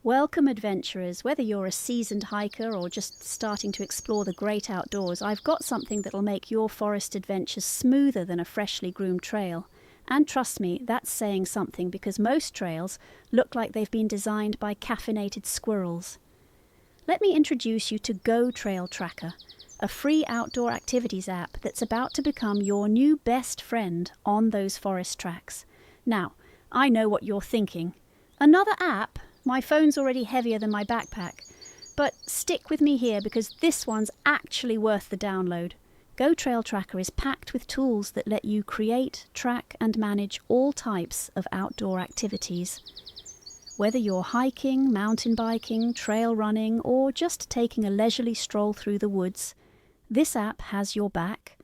Welcome, adventurers. Whether you're a seasoned hiker or just starting to explore the great outdoors, I've got something that'll make your forest adventures smoother than a freshly groomed trail. And trust me, that's saying something because most trails look like they've been designed by caffeinated squirrels. Let me introduce you to Go Trail Tracker, a free outdoor activities app that's about to become your new best friend on those forest tracks. Now, I know what you're thinking. Another app? My phone's already heavier than my backpack. But stick with me here because this one's actually worth the download. Go Trail Tracker is packed with tools that let you create, track and manage all types of outdoor activities. Whether you're hiking, mountain biking, trail running or just taking a leisurely stroll through the woods, this app has your back.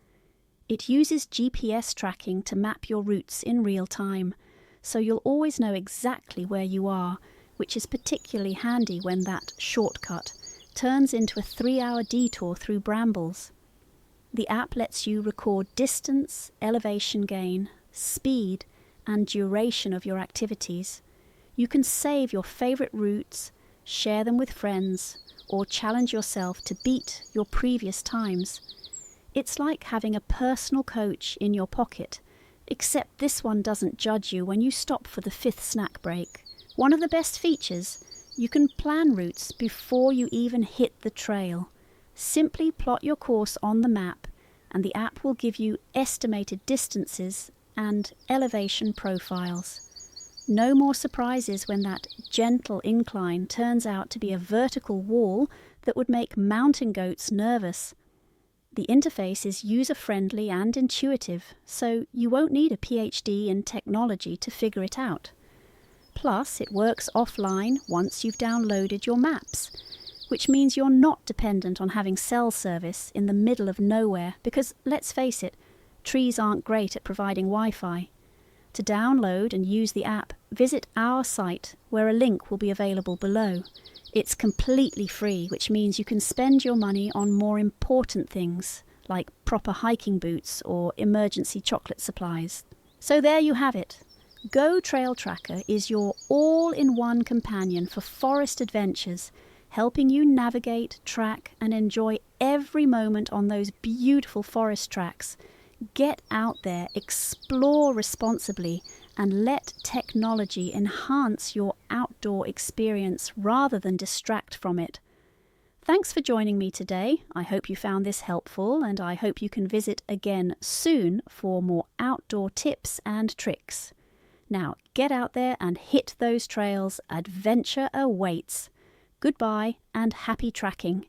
It uses GPS tracking to map your routes in real time, so you'll always know exactly where you are, which is particularly handy when that shortcut turns into a 3-hour detour through brambles. The app lets you record distance, elevation gain, speed, and duration of your activities. You can save your favorite routes, share them with friends, or challenge yourself to beat your previous times. It's like having a personal coach in your pocket, except this one doesn't judge you when you stop for the 5th snack break. One of the best features, you can plan routes before you even hit the trail. Simply plot your course on the map and the app will give you estimated distances and elevation profiles. No more surprises when that gentle incline turns out to be a vertical wall that would make mountain goats nervous. The interface is user-friendly and intuitive, so you won't need a PhD in technology to figure it out. Plus, it works offline once you've downloaded your maps, which means you're not dependent on having cell service in the middle of nowhere because, let's face it, trees aren't great at providing Wi-Fi. To download and use the app, visit our site where a link will be available below. It's completely free, which means you can spend your money on more important things like proper hiking boots or emergency chocolate supplies. So there you have it. Go Trail Tracker is your all-in-one companion for forest adventures, helping you navigate, track, and enjoy every moment on those beautiful forest tracks. Get out there, explore responsibly, and let technology enhance your outdoor experience rather than distract from it. Thanks for joining me today. I hope you found this helpful, and I hope you can visit again soon for more outdoor tips and tricks. Now, get out there and hit those trails. Adventure awaits. Goodbye and happy tracking.